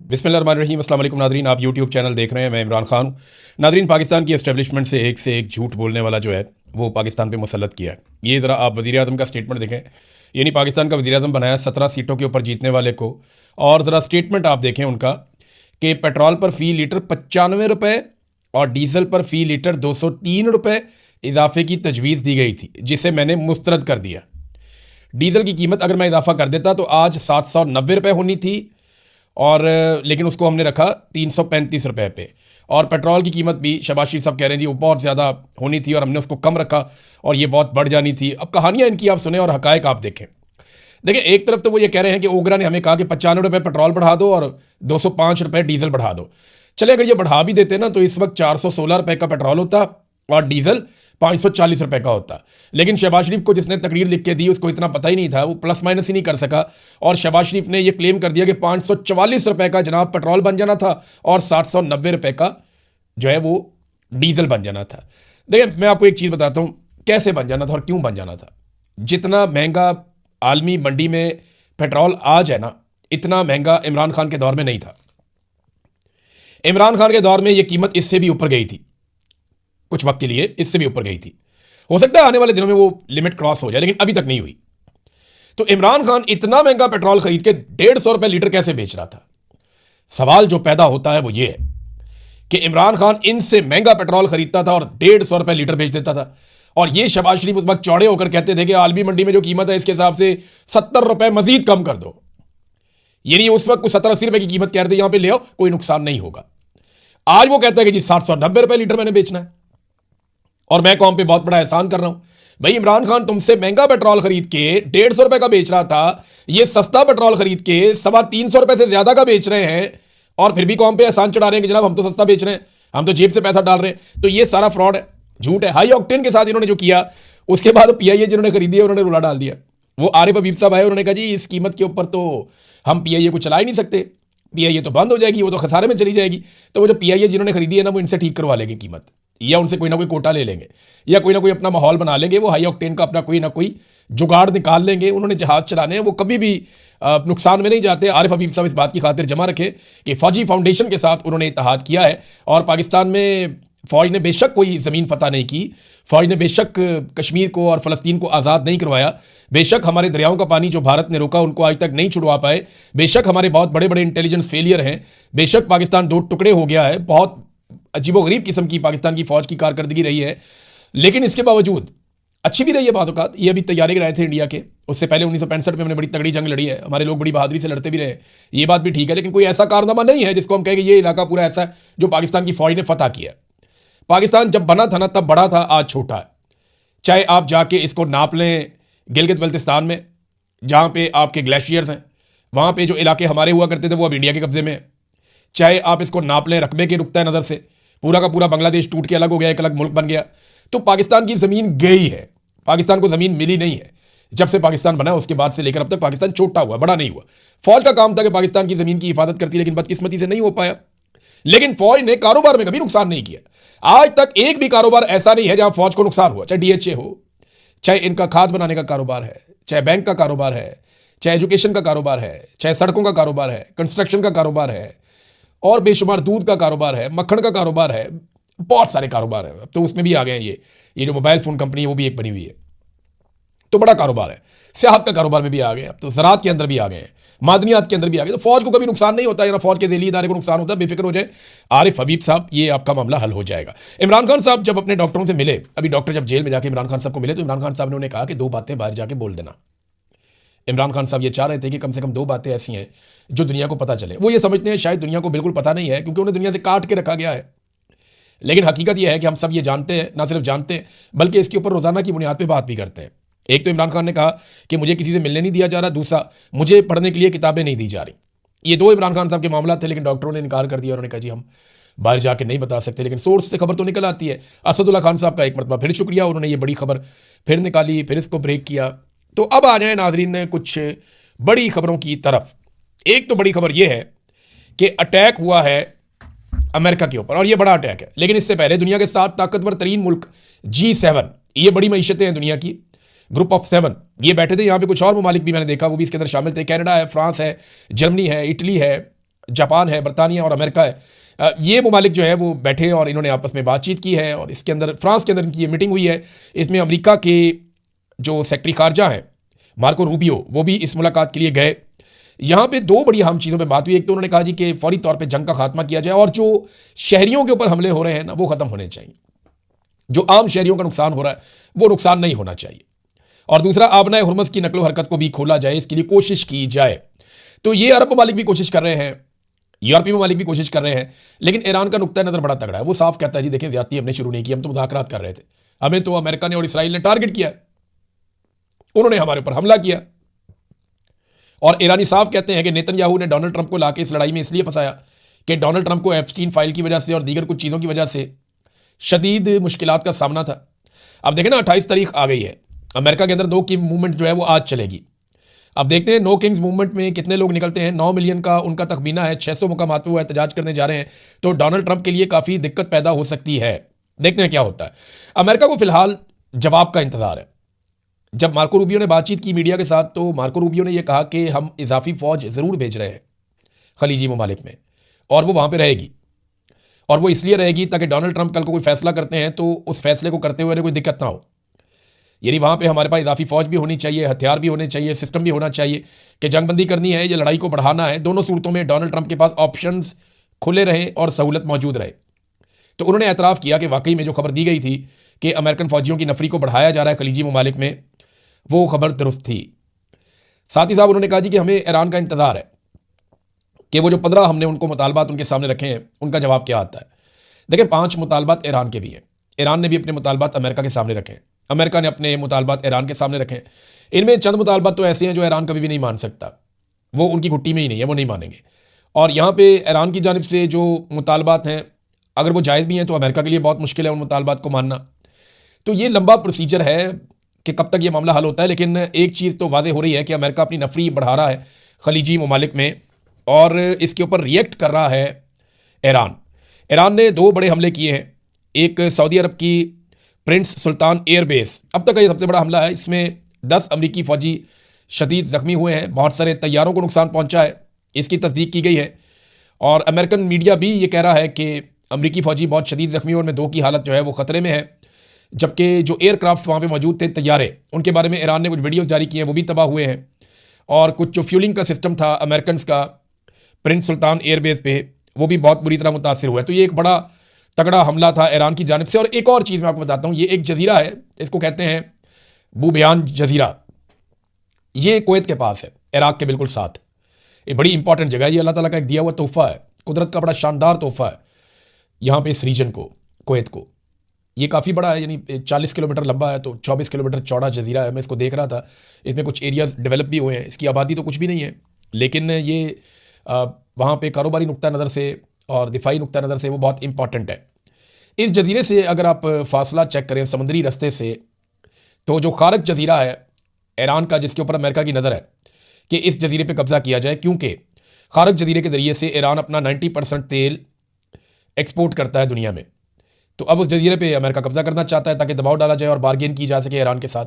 बिस्मिल्लाहिर्रहमानिर्रहीम। अस्सलाम वालेकुम नादरीन, आप यूट्यूब चैनल देख रहे हैं। मैं इमरान खान हूँ। नादरीन, पाकिस्तान की एस्टेब्लिशमेंट से एक झूठ बोलने वाला जो है वो पाकिस्तान पे मुसल्लत किया है। ये ज़रा आप वज़ीर आज़म का स्टेटमेंट देखें। यानी पाकिस्तान का वज़ीर आज़म बनाया 17 सीटों के ऊपर जीतने वाले को, और ज़रा स्टेटमेंट आप देखें उनका कि पेट्रोल पर फ़ी लीटर 95 रुपये और डीजल पर फ़ी लीटर 203 रुपये इजाफे की तजवीज़ दी गई थी, जिसे मैंने मुस्तरद कर दिया। डीजल की कीमत अगर मैं इजाफा कर देता तो आज 790 रुपये होनी थी, और लेकिन उसको हमने रखा 335 रुपये पे। और पेट्रोल की कीमत भी शहबाज शरीफ साहब कह रहे हैं जी वो बहुत ज़्यादा होनी थी और हमने उसको कम रखा और ये बहुत बढ़ जानी थी। अब कहानियाँ इनकी आप सुने और हकायक आप देखें। देखिए, एक तरफ तो वो ये कह रहे हैं कि ओगरा ने हमें कहा कि 95 रुपये पेट्रोल बढ़ा दो और 205 रुपये डीजल बढ़ा दो। चले, अगर ये बढ़ा भी देते ना तो इस वक्त 416 रुपये का पेट्रोल होता और डीजल 540 रुपये का होता। लेकिन शहबाज शरीफ को जिसने तकरीर लिख के दी उसको इतना पता ही नहीं था, वो प्लस माइनस ही नहीं कर सका, और शहबाज शरीफ ने ये क्लेम कर दिया कि 544 रुपये का जनाब पेट्रोल बन जाना था और 790 रुपये का जो है वो डीजल बन जाना था। देखिए, मैं आपको एक चीज़ बताता हूँ कैसे बन जाना था और क्यों बन जाना था। जितना महंगा आलमी मंडी में पेट्रोल आज है ना, इतना महंगा इमरान खान के दौर में नहीं था। इमरान खान के दौर में ये कीमत इससे भी ऊपर गई थी, कुछ वक्त के लिए इससे भी ऊपर गई थी। हो सकता है आने वाले दिनों में वो लिमिट क्रॉस हो जाए, लेकिन अभी तक नहीं हुई। तो इमरान खान इतना महंगा पेट्रोल खरीद के 150 रुपये लीटर कैसे बेच रहा था? सवाल जो पैदा होता है वो ये है कि इमरान खान इनसे महंगा पेट्रोल खरीदता था और 150 रुपये लीटर बेच देता था, और ये शहबाज शरीफ उस वक्त चौड़े होकर कहते थे कि आलमी मंडी में जो कीमत है इसके हिसाब से 70 रुपये मजीद कम कर दो। यानी उस वक्त कुछ 70-80 रुपये की कीमत कह रहे थे, यहां पे ले आओ, कोई नुकसान नहीं होगा। आज वो कहता है कि जी 790 रुपये लीटर मैंने बेचना है और मैं कौम पे बहुत बड़ा एहसान कर रहा हूं। भाई, इमरान खान तुमसे महंगा पेट्रोल खरीद के 150 रुपये का बेच रहा था, ये सस्ता पेट्रोल खरीद के 325 रुपये से ज्यादा का बेच रहे हैं, और फिर भी कौम पे एहसान चढ़ा रहे हैं कि जनाब हम तो सस्ता बेच रहे हैं, हम तो जेब से पैसा डाल रहे हैं। तो ये सारा फ्रॉड है, झूठ है। हाई ऑक्टेन के साथ इन्होंने जो किया, उसके बाद पीआईए जिन्होंने खरीदी है उन्होंने रुला डाल दिया। वो आरिफ हबीब साहब आए, उन्होंने कहा जी इस कीमत के ऊपर तो हम पीआईए को चला ही नहीं सकते, पीआईए तो बंद हो जाएगी, वो तो खसारे में चली जाएगी। तो वो जो पीआईए जिन्होंने खरीदी है ना, वो इनसे ठीक करवा लेंगे कीमत, या उनसे कोई ना कोई कोटा ले लेंगे, या कोई ना कोई अपना माहौल बना लेंगे। वो हाई ऑक्टेन का अपना कोई ना कोई जुगाड़ निकाल लेंगे। उन्होंने जहाज चलाने हैं, वो कभी भी नुकसान में नहीं जाते। आरिफ हबीब साहब इस बात की खातिर जमा रखें कि फौजी फाउंडेशन के साथ उन्होंने इत्तेहाद किया है, और पाकिस्तान में फ़ौज ने बेशक कोई ज़मीन फतह नहीं की, फ़ौज ने बेशक कश्मीर को और फ़लस्तीन को आज़ाद नहीं करवाया, बेशक हमारे दरियाओं का पानी जो भारत ने रोका उनको आज तक नहीं छुड़वा पाए, बेशक हमारे बहुत बड़े बड़े इंटेलिजेंस फेलियर हैं, बेशक पाकिस्तान 2 टुकड़े हो गया है, बहुत अजीबोगरीब किस्म की पाकिस्तान की फ़ौज की कारकर्दगी रही है। लेकिन इसके बावजूद अच्छी भी रही है बात औकात। ये अभी तैयारी कराए थे इंडिया के, उससे पहले 1965 में हमने बड़ी तगड़ी जंग लड़ी है, हमारे लोग बड़ी बहादुरी से लड़ते भी रहे, ये बात भी ठीक है। लेकिन कोई ऐसा कारनामा नहीं है जिसको हम कहें कि ये इलाका पूरा ऐसा है जो पाकिस्तान की फ़ौज ने फतह किया। पाकिस्तान जब बना था ना तब बड़ा था, आज छोटा है। चाहे आप जाके इसको नाप लें गिलगित बल्तिस्तान में, जहाँ पे आपके ग्लेशियर्स हैं, वहाँ पे जो इलाके हमारे हुआ करते थे वो अब इंडिया के कब्जे में है। चाहे आप इसको नाप लें रकबे के नुक्ता नज़र से, पूरा का पूरा बांग्लादेश टूट के अलग हो गया, एक अलग मुल्क बन गया। तो पाकिस्तान की ज़मीन गई है, पाकिस्तान को ज़मीन मिली नहीं है। जब से पाकिस्तान बना उसके बाद से लेकर अब तक पाकिस्तान छोटा हुआ, बड़ा नहीं हुआ। फौज का काम था कि पाकिस्तान की ज़मीन की हिफाजत करती, लेकिन बदकिस्मती से नहीं हो पाया। लेकिन फौज ने कारोबार में कभी नुकसान नहीं किया। आज तक एक भी कारोबार ऐसा नहीं है जहां फौज को नुकसान हुआ, चाहे डीएचए हो, चाहे इनका खाद बनाने का कारोबार है, चाहे बैंक का कारोबार है, चाहे एजुकेशन का कारोबार है, चाहे सड़कों का कारोबार है, कंस्ट्रक्शन का कारोबार है, और बेशुमार दूध का कारोबार है, मक्खन का कारोबार है, बहुत सारे कारोबार हैं। अब तो उसमें भी आ गए हैं ये जो मोबाइल फ़ोन कंपनी है वो भी एक बनी हुई है, तो बड़ा कारोबार है। सियाहत का कारोबार में भी आ गए, अब तो ज़राअत के अंदर भी आ गए हैं, मादनियात के अंदर भी आ गए। तो फौज को कभी नुकसान नहीं होता है ना फौज के ज़ेली इदारे को नुकसान होता है, बेफिक्र हो जाए आरिफ हबीब साहब, ये आपका मामला हल हो जाएगा। इमरान खान साहब जब अपने डॉक्टरों से मिले, अभी डॉक्टर जब जेल में जाके इमरान खान साहब को मिले, तो इमरान खान साहब ने उन्हें कहा कि 2 बातें बाहर जाके बोल देना। इमरान खान साहब ये चाह रहे थे कि कम से कम 2 बातें ऐसी हैं जो दुनिया को पता चले। वो ये समझते हैं शायद दुनिया को बिल्कुल पता नहीं है, क्योंकि उन्हें दुनिया से काट के रखा गया है। लेकिन हकीकत यह है कि हम सब ये जानते हैं, ना सिर्फ जानते हैं बल्कि इसके ऊपर रोज़ाना की बुनियाद पर बात भी करते हैं। एक तो इमरान खान ने कहा कि मुझे किसी से मिलने नहीं दिया जा रहा, दूसरा मुझे पढ़ने के लिए किताबें नहीं दी जा रही। ये 2 इमरान खान साहब के मामला थे, लेकिन डॉक्टरों ने इनकार कर दिया। उन्होंने कहा जी हम बाहर जाके नहीं बता सकते, लेकिन सोर्स से खबर तो निकल आती है। असदुल्ला खान साहब का एक मरतबा फिर शुक्रिया, उन्होंने ये बड़ी खबर फिर निकाली, फिर इसको ब्रेक किया। तो अब आ जाए नाजरीन कुछ बड़ी खबरों की तरफ। एक तो बड़ी खबर यह है कि अटैक हुआ है अमेरिका के ऊपर, और ये बड़ा अटैक है। लेकिन इससे पहले दुनिया के 7 ताकतवर तरीन मुल्क G7, ये बड़ी मईशतें हैं दुनिया की, ग्रुप ऑफ 7, ये बैठे थे। यहाँ पे कुछ और ममालिक भी मैंने देखा, वो भी इसके अंदर शामिल थे। कनाडा है, फ्रांस है, जर्मनी है, इटली है, जापान है, बरतानिया और अमेरिका है, ये ममालिक जो है वो बैठे और इन्होंने आपस में बातचीत की है। और इसके अंदर फ्रांस के अंदर इनकी ये मीटिंग हुई है। इसमें अमेरिका के जो सेक्रेटरी खारजा हैं मार्को रूबियो, वो भी इस मुलाकात के लिए गए। यहाँ पे दो बड़ी अहम चीज़ों पे बात हुई। एक तो उन्होंने कहा जी कि फौरी तौर पे जंग का खात्मा किया जाए और जो शहरियों के ऊपर हमले हो रहे हैं ना, वो ख़त्म होने चाहिए। जो आम शहरियों का नुकसान हो रहा है वो नुकसान नहीं होना चाहिए। और दूसरा, आबनाए हुर्मुज़ की नकलो हरकत को भी खोला जाए, इसके लिए कोशिश की जाए। तो ये अरब ममालिक भी कोशिश कर रहे हैं, यूरोपीय ममालिक भी कोशिश कर रहे हैं, लेकिन ईरान का नुक्ता नज़र बड़ा तगड़ा है। वो साफ कहता है जी देखें, ज़्यादती हमने शुरू नहीं की, हम तो मुज़ाकरात कर रहे थे, हमें तो अमेरिका ने और इसराइल ने टारगेट किया, उन्होंने हमारे ऊपर हमला किया। और ईरानी साफ कहते हैं कि नेतन्याहू ने डोनाल्ड ट्रंप को लाके इस लड़ाई में इसलिए फंसाया कि डोनाल्ड ट्रंप को एप्स्टीन फाइल की वजह से और दीगर कुछ चीज़ों की वजह से शदीद मुश्किलात का सामना था। अब देखें ना, 28 तारीख आ गई है, अमेरिका के अंदर नो किंग मूवमेंट जो है वो आज चलेगी। अब देखते हैं नो किंग्स मूवमेंट में कितने लोग निकलते हैं। 9 मिलियन का उनका तखमीना है, 600 मुकामात पे वो एहतजाज करने जा रहे हैं। तो डोनाल्ड ट्रंप के लिए काफ़ी दिक्कत पैदा हो सकती है। देखते हैं क्या होता है। अमेरिका को फिलहाल जवाब का इंतजार है। जब मार्को रूबियो ने बातचीत की मीडिया के साथ, तो मार्को रूबियो ने यह कहा कि हम इजाफी फ़ौज ज़रूर भेज रहे हैं खलीजी ममालिक में, और वो वहाँ पर रहेगी। और वो इसलिए रहेगी ताकि डोनाल्ड ट्रंप कल को कोई फैसला करते हैं तो उस फैसले को करते हुए कोई दिक्कत ना हो। यानी वहाँ पे हमारे पास इजाफी फ़ौज भी होनी चाहिए, हथियार भी होने चाहिए, सिस्टम भी होना चाहिए कि जंगबंदी करनी है या लड़ाई को बढ़ाना है। दोनों सूरतों में डोनाल्ड ट्रंप के पास ऑप्शंस खुले रहे और सहूलत मौजूद रहे। तो उन्होंने एतराफ़ किया कि वाकई में जो खबर दी गई थी कि अमेरिकन फ़ौजियों की नफरी को बढ़ाया जा रहा है खलीजी ममालिक में, वो खबर दुरुस्त थी। साथ ही साहब उन्होंने कहा जी कि हमें ईरान का इंतज़ार है कि वो जो 15 हमने उनको मुतालबात उनके सामने रखे हैं, उनका जवाब क्या आता है। देखिए, 5 मुतालबात ईरान के भी हैं। ईरान ने भी अपने मुतालबात अमेरिका के सामने रखे हैं, अमेरिका ने अपने मुतालबात ईरान के सामने रखे हैं। इनमें चंद मुतालबात तो ऐसे हैं जो ईरान कभी भी नहीं मान सकता, वो उनकी घुट्टी में ही नहीं है, वो नहीं मानेंगे। और यहाँ पे ईरान की जानिब से जो मुतालबात हैं, अगर वो जायज़ भी हैं तो अमेरिका के लिए बहुत मुश्किल है उन मुतालबात को मानना। तो ये लंबा प्रोसीजर है कि कब तक ये मामला हल होता है। लेकिन एक चीज़ तो वाज़ेह हो रही है कि अमेरिका अपनी नफरी बढ़ा रहा है खलीजी ममालिक में, और इसके ऊपर रिएक्ट कर रहा है ईरान। ईरान ने 2 बड़े हमले किए हैं। एक सऊदी अरब की प्रिंस सुल्तान एयरबेस, अब तक का ये सबसे बड़ा हमला है। इसमें 10 अमरीकी फ़ौजी शदीद ज़ख्मी हुए हैं, बहुत सारे तैयारों को नुकसान पहुंचा है, इसकी तस्दीक की गई है। और अमेरिकन मीडिया भी ये कह रहा है कि अमरीकी फ़ौजी बहुत शदीद ज़ख्मी और में 2 की हालत जो है वो ख़तरे में है। जबकि जो एयरक्राफ्ट वहाँ पे मौजूद थे, तैयारे, उनके बारे में ईरान ने कुछ वीडियोज़ जारी किए हैं, वो भी तबाह हुए हैं। और कुछ जो फ्यूलिंग का सिस्टम था अमेरिकन का प्रिंस सुल्तान एयरबेस पे, वो भी बहुत बुरी तरह मुतासिर हुआ है। तो ये एक बड़ा तगड़ा हमला था ईरान की जानिब से। और एक और चीज़ मैं आपको बताता हूँ, ये एक जजीरा है, इसको कहते हैं बुबयान जजीरा। ये कुवैत के पास है, इराक के बिल्कुल साथ। ये बड़ी इंपॉर्टेंट जगह है, ये अल्लाह ताला का एक दिया हुआ तोहफ़ा है, कुदरत का बड़ा शानदार तोहफ़ा है यहाँ पे इस रीजन को, कुवैत को। ये काफ़ी बड़ा है, यानी 40 किलोमीटर लंबा है, तो 24 किलोमीटर चौड़ा जजीरा है। मैं इसको देख रहा था, इसमें कुछ एरियाज़ डेवलप भी हुए हैं, इसकी आबादी तो कुछ भी नहीं है, लेकिन ये वहाँ पे कारोबारी नुक्ता नज़र से और दिफाई नुक्ता नज़र से वो बहुत इंपॉर्टेंट है। इस जजीरे से अगर आप फासला चेक करें समुद्री रास्ते से, तो जो खारक जजीरा है ईरान का, जिसके ऊपर अमेरिका की नज़र है कि इस जजीरे पे कब्ज़ा किया जाए, क्योंकि खारक जजीरे के ज़रिए से ईरान अपना 90% तेल एक्सपोर्ट करता है दुनिया में। तो अब उस जजीरे पे अमेरिका कब्ज़ा करना चाहता है ताकि दबाव डाला जाए और बार्गेन की जा सके ईरान के साथ।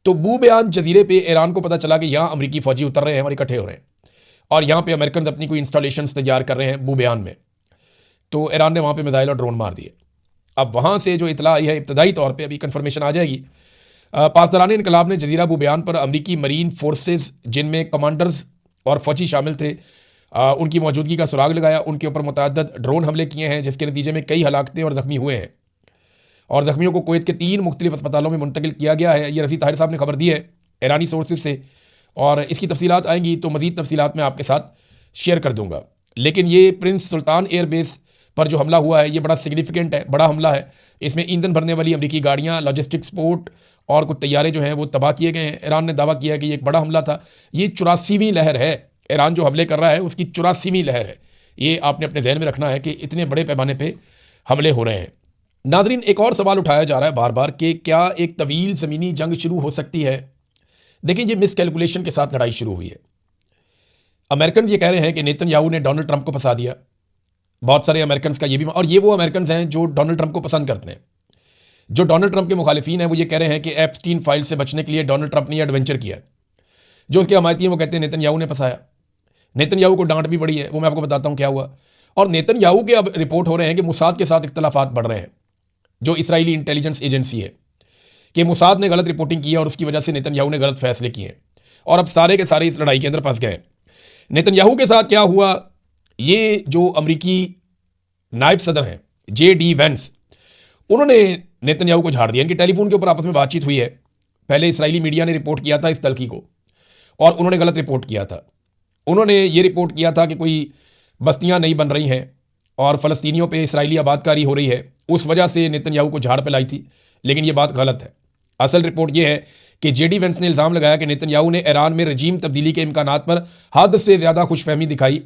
तो बुबयान जजीरे पे ईरान को पता चला कि यहाँ अमरीकी फ़ौजी उतर रहे हैं और इकट्ठे हो रहे हैं, और यहाँ पे अमेरिकन अपनी कोई इंस्टॉलेशंस तैयार कर रहे हैं बुबयान में। तो ईरान ने वहाँ पे मिसाइल और ड्रोन मार दिए। अब वहाँ से जो इतला आई है इब्तदाई तौर पे, अभी कंफर्मेशन आ जाएगी, पासदारान इनकलाब ने जजीरा बुबयान पर अमरीकी मरीन फोर्सेस, जिनमें कमांडर्स और फौजी शामिल थे, उनकी मौजूदगी का सुराग लगाया। उनके ऊपर मुतअद्दिद ड्रोन हमले किए हैं, जिसके नतीजे में कई हलाकतें और ज़ख्मी हुए हैं, और ज़ख्मियों को कुवैत के 3 मुख्तलिफ अस्पतालों में मुंतकिल किया गया है। ये रफ़ीक ताहिर साहब ने खबर दी है ईरानी सोर्सेज से, और इसकी तफसीलात आएंगी तो मज़ीद तफसीलात मैं आपके साथ शेयर कर दूँगा। लेकिन ये प्रिंस सुल्तान एयरबेस पर जो हमला हुआ है ये बड़ा सिग्निफिकेंट है, बड़ा हमला है। इसमें ईंधन भरने वाली अमरीकी गाड़ियाँ, लॉजिस्टिक्स पोर्ट और कुछ तैयारे जो हैं वो तबाह किए गए हैं। ईरान ने दावा किया है कि ये एक बड़ा हमला था। ये 84वीं लहर है, ईरान जो हमले कर रहा है उसकी 84वीं लहर है। ये आपने अपने जहन में रखना है कि इतने बड़े पैमाने पर हमले हो रहे हैं। नादरीन, एक और सवाल उठाया जा रहा है बार बार कि क्या एक तवील ज़मीनी जंग शुरू हो सकती है। देखिए, ये मिसकैलकुलेशन के साथ लड़ाई शुरू हुई है। अमेरिकन ये कह रहे हैं कि नेतन्याहू ने डोनाल्ड ट्रंप को फंसा दिया। बहुत सारे अमेरिकन का ये भी, और ये वो अमेरिकन हैं जो डोनाल्ड ट्रंप को पसंद करते हैं। जो डोनाल्ड ट्रंप के मुखालिफिन हैं वो ये कह रहे हैं कि एप्स्टीन फाइल से बचने के लिए डोनाल्ड ट्रंप ने एडवेंचर किया। जो उसके हमायती हैं वो कहते हैं नेतन्याहू ने फंसाया। नेतन्याहू को डांट भी पड़ी है, वो मैं आपको बताता हूँ क्या हुआ। और नेतन्याहू के अब रिपोर्ट हो रहे हैं कि मुसाद के साथ इख्तलाफात बढ़ रहे हैं, जो इसराइली इंटेलिजेंस एजेंसी है, कि मुसाद ने गलत रिपोर्टिंग की है और उसकी वजह से नेतन्याहू ने गलत फैसले किए हैं और अब सारे के सारे इस लड़ाई के अंदर फंस गए। नेतन्याहू के साथ क्या हुआ, ये जो अमरीकी नायब सदर हैं JD वेंस, उन्होंने नेतन्याहू को झाड़ दिया। इनकी टेलीफोन के ऊपर आपस में बातचीत हुई है। पहले इसराइली मीडिया ने रिपोर्ट किया था इस तलखी को और उन्होंने गलत रिपोर्ट किया था। उन्होंने ये रिपोर्ट किया था कि कोई बस्तियां नहीं बन रही हैं और फ़लस्तीनियों पे इसराइली आबादकारी हो रही है, उस वजह से नेतन्याहू को झाड़ पे लाई थी, लेकिन ये बात गलत है। असल रिपोर्ट ये है कि JD वेंस ने इल्ज़ाम लगाया कि नेतन्याहू ने ईरान में रजीम तब्दीली के इम्कानात पर हद से ज़्यादा खुशफहमी दिखाई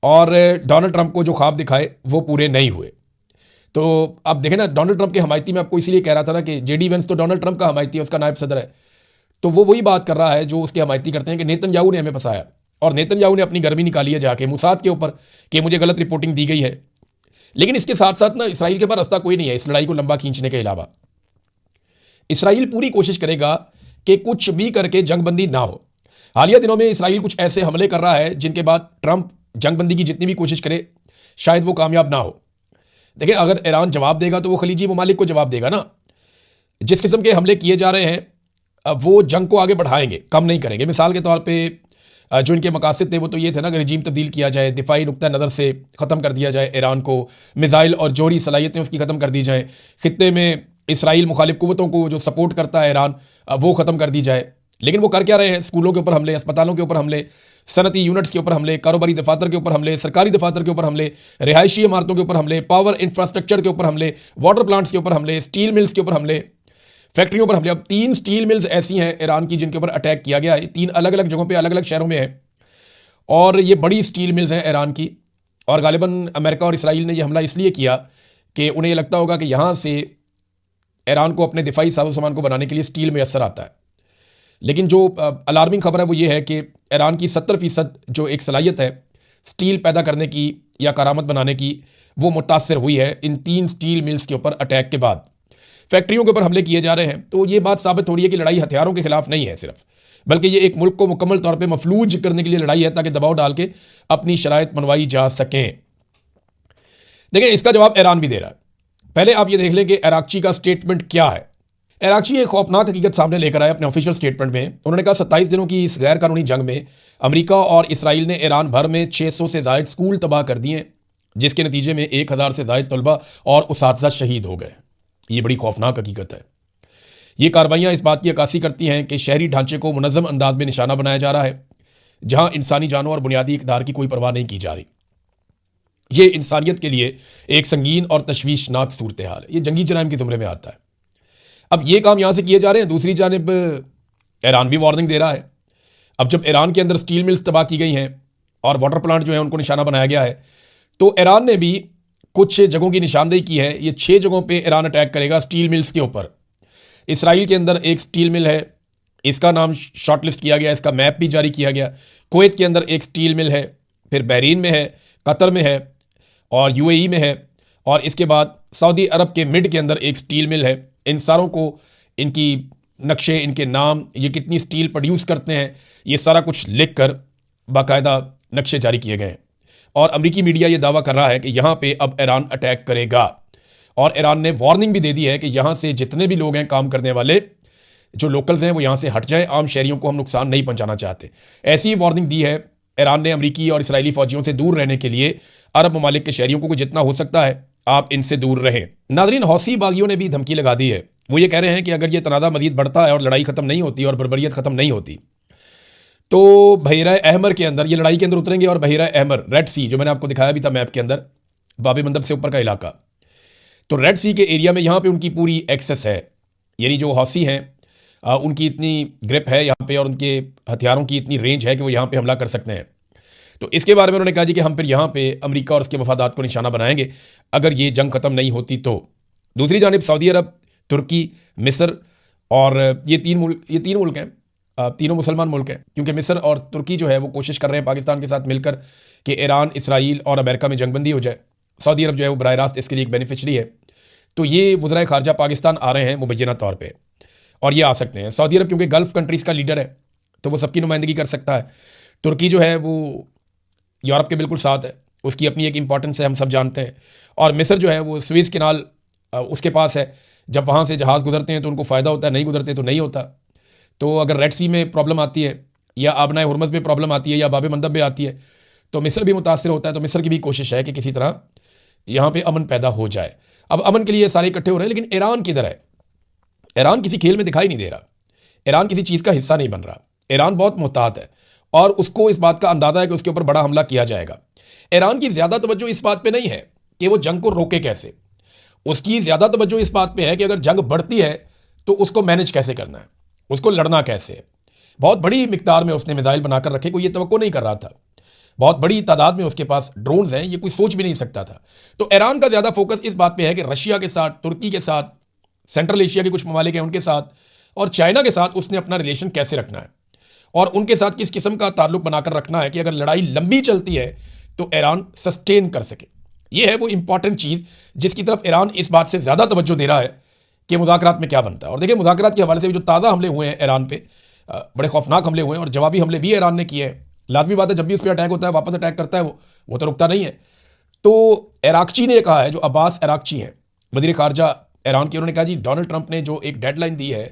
और डोनाल्ड ट्रंप को जो ख्वाब दिखाए वो पूरे नहीं हुए। तो अब देखें ना, डोनाल्ड ट्रंप के हमायती में आपको इसीलिए कह रहा था ना कि JD वेंस तो डोनाल्ड ट्रंप का हमायती है, उसका नायब सदर है, तो वो वही बात कर रहा है जो उसके हमायती करते हैं कि नेतन्याहू ने हमें फंसाया और नेतन्याहू ने अपनी गर्मी निकाली है जाके मुसाद के ऊपर कि मुझे गलत रिपोर्टिंग दी गई है। लेकिन इसके साथ साथ ना इसराइल के पास रास्ता कोई नहीं है इस लड़ाई को लंबा खींचने के अलावा। इसराइल पूरी कोशिश करेगा कि कुछ भी करके जंगबंदी ना हो। हालिया दिनों में इसराइल कुछ ऐसे हमले कर रहा है जिनके बाद ट्रंप जंगबंदी की जितनी भी कोशिश करे शायद वो कामयाब ना हो। देखिए, अगर ईरान जवाब देगा तो वो खलीजी ममालिक को जवाब देगा ना। जिस किस्म के हमले किए जा रहे हैं अब वो जंग को आगे बढ़ाएंगे, कम नहीं करेंगे। मिसाल के तौर पे जो इनके मकासद थे वो तो ये थे ना कि रजीम तब्दील किया जाए, दिफाई नुक्ता नज़र से ख़त्म कर दिया जाए ईरान को, मिसाइल और जोहरी सलाहियतें उसकी ख़त्म कर दी जाएँ, खित्ते में इसराइल मुखालिफ कुव्वतों को जो सपोर्ट करता है ईरान वो ख़त्म कर दी जाए। लेकिन वो कर क्या रहे हैं? स्कूलों के ऊपर हमले, अस्पतालों के ऊपर हमले, सनती यूनिट्स के ऊपर हमले, कारोबारी दफातर के ऊपर हमले, सरकारी दफातर के ऊपर हमले, रिहायशी इमारतों के ऊपर हमले, पावर इंफ्रास्ट्रक्चर के ऊपर हमले, वाटर प्लांट्स के ऊपर हमले, स्टील मिल्स के ऊपर हमले, फैक्ट्रियों पर हमले। अब 3 स्टील मिल्स ऐसी हैं ईरान की जिनके ऊपर अटैक किया गया है। 3 अलग अलग जगहों पर अलग अलग शहरों में है और ये बड़ी स्टील मिल्स हैं ईरान की। और गालिबन अमेरिका और इसराइल ने यह हमला इसलिए किया कि उन्हें यह लगता होगा कि यहाँ से ईरान को अपने दिफाई साजो सामान को बनाने के लिए स्टील मैसर आता है। लेकिन जो अलार्मिंग खबर है वो ये है कि ईरान की 70% जो एक सलाहियत है स्टील पैदा करने की या करामत बनाने की, वो मुतासर हुई है इन 3 स्टील मिल्स के ऊपर अटैक के बाद। फैक्ट्रियों के ऊपर हमले किए जा रहे हैं। तो ये बात साबित हो रही है कि लड़ाई हथियारों के खिलाफ नहीं है सिर्फ, बल्कि ये एक मुल्क को मुकम्मल तौर पर मफलूज करने के लिए लड़ाई है ताकि दबाव डाल के अपनी शराइत मनवाई जा सकें। देखिए, इसका जवाब ईरान भी दे रहा है। पहले आप ये देख लें कि अराक्ची का स्टेटमेंट क्या है। अराक्ची एक खौफनाक हकीकत सामने लेकर आए अपने ऑफिशियल स्टेटमेंट में। उन्होंने कहा 27 दिनों की इस गैर कानूनी जंग में अमेरिका और इसराइल ने ईरान भर में 600 से ज़ायद स्कूल तबाह कर दिए, जिसके नतीजे में 1000 से ज़ायद तलबा और उसातिज़ा शहीद हो गए। ये बड़ी खौफनाक हकीकत है। ये कार्रवाइयाँ इस बात की अक्कासी करती हैं कि शहरी ढांचे को मुनज़्ज़म अंदाज में निशाना बनाया जा रहा है, जहाँ इंसानी जानों और बुनियादी इक़दार की कोई परवाह नहीं की जा रही। ये इंसानियत के लिए एक संगीन और तशवीशनाक सूरत हाल है। ये जंगी जराइम के ज़ुमरे में आता है। अब ये काम यहाँ से किए जा रहे हैं। दूसरी जानिब ईरान भी वार्निंग दे रहा है। अब जब ईरान के अंदर स्टील मिल्स तबाह की गई हैं और वाटर प्लांट जो है उनको निशाना बनाया गया है, तो ईरान ने भी कुछ जगहों की निशानदेही की है। ये 6 जगहों पे ईरान अटैक करेगा स्टील मिल्स के ऊपर। इसराइल के अंदर एक स्टील मिल है, इसका नाम शॉर्टलिस्ट किया गया, इसका मैप भी जारी किया गया। कुवैत के अंदर एक स्टील मिल है, फिर बहरीन में है, कतर में है और UAE में है, और इसके बाद सऊदी अरब के मिड के अंदर एक स्टील मिल है। इन सारों को इनकी नक्शे, इनके नाम, ये कितनी स्टील प्रोड्यूस करते हैं, ये सारा कुछ लिख कर बाकायदा नक्शे जारी किए गए हैं। और अमरीकी मीडिया ये दावा कर रहा है कि यहाँ पे अब ईरान अटैक करेगा और ईरान ने वार्निंग भी दे दी है कि यहाँ से जितने भी लोग हैं काम करने वाले, जो लोकल्स हैं, वो यहाँ से हट जाएं। आम शहरियों को हम नुकसान नहीं पहुँचाना चाहते। ऐसी ही वार्निंग दी है ईरान ने अमरीकी और इसराइली फौजियों से दूर रहने के लिए। अरब ममालिक के शहरियों को जितना हो सकता है आप इनसे दूर रहें। नाज़रीन, हौसी बागियों ने भी धमकी लगा दी है। वो ये कह रहे हैं कि अगर ये तनाज़ा मज़ीद बढ़ता है और लड़ाई ख़त्म नहीं होती और बर्बरियत ख़त्म नहीं होती, तो बहरा अहमर के अंदर ये लड़ाई के अंदर उतरेंगे। और बहरा अहमर, रेड सी, जो मैंने आपको दिखाया भी था मैप के अंदर, बाब मंदब से ऊपर का इलाका, तो रेड सी के एरिया में यहाँ पे उनकी पूरी एक्सेस है। यानी जो हौसी हैं उनकी इतनी ग्रिप है यहाँ पे और उनके हथियारों की इतनी रेंज है कि वो यहाँ पे हमला कर सकते हैं। तो इसके बारे में उन्होंने कहा जी कि हम फिर यहाँ पे अमेरिका और उसके मफादात को निशाना बनाएंगे अगर ये जंग ख़त्म नहीं होती तो। दूसरी जानिब सऊदी अरब, तुर्की, मिस्र और ये तीन मुल्क हैं, तीनों मुसलमान मुल्क हैं, क्योंकि मिस्र और तुर्की जो है वो कोशिश कर रहे हैं पाकिस्तान के साथ मिलकर कि ईरान, इसराइल और अमेरिका में जंगबंदी हो जाए। सऊदी अरब जो है वो बराह रास्त इसके लिए एक बेनिफिशरी है। तो ये वज़राए ख़ारजा पाकिस्तान आ रहे हैं मुबैना तौर पर, और ये आ सकते हैं। सऊदी अरब क्योंकि गल्फ़ कंट्रीज़ का लीडर है तो वो सबकी नुमाइंदगी कर सकता है। तुर्की जो है वो यूरोप के बिल्कुल साथ है, उसकी अपनी एक इंपॉर्टेंस है, हम सब जानते हैं। और मिस्र जो है वो स्विस कैनाल उसके पास है, जब वहाँ से जहाज़ गुजरते हैं तो उनको फ़ायदा होता है, नहीं गुजरते तो नहीं होता। तो अगर रेड सी में प्रॉब्लम आती है या आबनाए हुरमज़ में प्रॉब्लम आती है या बाब मंदब में आती है तो मिस्र भी मुतासर होता है। तो मिस्र की भी कोशिश है कि किसी तरह यहाँ पे अमन पैदा हो जाए। अब अमन के लिए सारे इकट्ठे हो रहे हैं, लेकिन ईरान किधर है? ईरान किसी खेल में दिखाई नहीं दे रहा, ईरान किसी चीज़ का हिस्सा नहीं बन रहा। ईरान बहुत मोहतात है और उसको इस बात का अंदाज़ा है कि उसके ऊपर बड़ा हमला किया जाएगा। ईरान की ज़्यादा तवज्जो इस बात पे नहीं है कि वो जंग को रोके कैसे, उसकी ज़्यादा तवज्जो इस बात पे है कि अगर जंग बढ़ती है तो उसको मैनेज कैसे करना है, उसको लड़ना कैसे है। बहुत बड़ी मिकदार में उसने मिसाइल बनाकर रखे, कोई ये तवक्को नहीं कर रहा था। बहुत बड़ी तादाद में उसके पास ड्रोन्स हैं, ये कोई सोच भी नहीं सकता था। तो ईरान का ज़्यादा फोकस इस बात पे है कि रशिया के साथ, तुर्की के साथ, सेंट्रल एशिया के कुछ ममालिक हैं उनके साथ और चाइना के साथ उसने अपना रिलेशन कैसे रखना है और उनके साथ किस किस्म का ताल्लुक बनाकर रखना है कि अगर लड़ाई लंबी चलती है तो ईरान सस्टेन कर सके। ये है वो इंपॉर्टेंट चीज़ जिसकी तरफ ईरान इस बात से ज़्यादा तवज्जो दे रहा है कि मुज़ाकरात में क्या बनता है। और देखिए, मुज़ाकरात के हवाले से जो ताज़ा हमले हुए हैं ईरान पे, बड़े खौफनाक हमले हुए हैं और जवाबी हमले भी ईरान ने किए हैं। लाजमी बात है, जब भी उस पर अटैक होता है वापस अटैक करता है वो तो रुकता नहीं है। तो इराकची ने कहा है, जो अब्बास इराकची हैं वज़ीर ख़ारजा ईरान के, उन्होंने कहा जी डोनाल्ड ट्रंप ने जो एक डेडलाइन दी है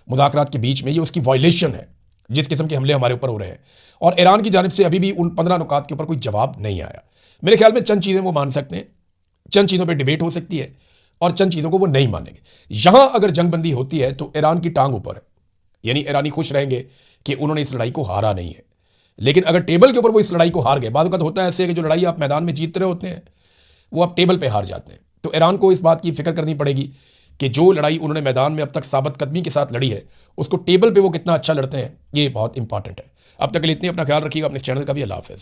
मुज़ाकरात के बीच में, ये उसकी वायलेशन है जिस किस्म के हमले हमारे ऊपर हो रहे हैं। और ईरान की जानिब से अभी भी उन 15 नुकात के ऊपर कोई जवाब नहीं आया। मेरे ख्याल में चंद चीज़ें वो मान सकते हैं, चंद चीज़ों पे डिबेट हो सकती है और चंद चीज़ों को वो नहीं मानेंगे। यहाँ अगर जंगबंदी होती है तो ईरान की टांग ऊपर है, यानी ईरानी खुश रहेंगे कि उन्होंने इस लड़ाई को हारा नहीं है। लेकिन अगर टेबल के ऊपर वो इस लड़ाई को हार गए, बाद वक़्त होता है ऐसे कि जो लड़ाई आप मैदान में जीत रहे होते हैं वो आप टेबल पे हार जाते हैं। तो ईरान को इस बात की फिक्र करनी पड़ेगी कि जो लड़ाई उन्होंने मैदान में अब तक साबित कदमी के साथ लड़ी है, उसको टेबल पे वो कितना अच्छा लड़ते हैं, ये बहुत इंपॉर्टेंट है। अब तक के लिए इतने, अपना ख्याल रखिएगा, अपने चैनल का भी। अल्लाह हाफ़िज़।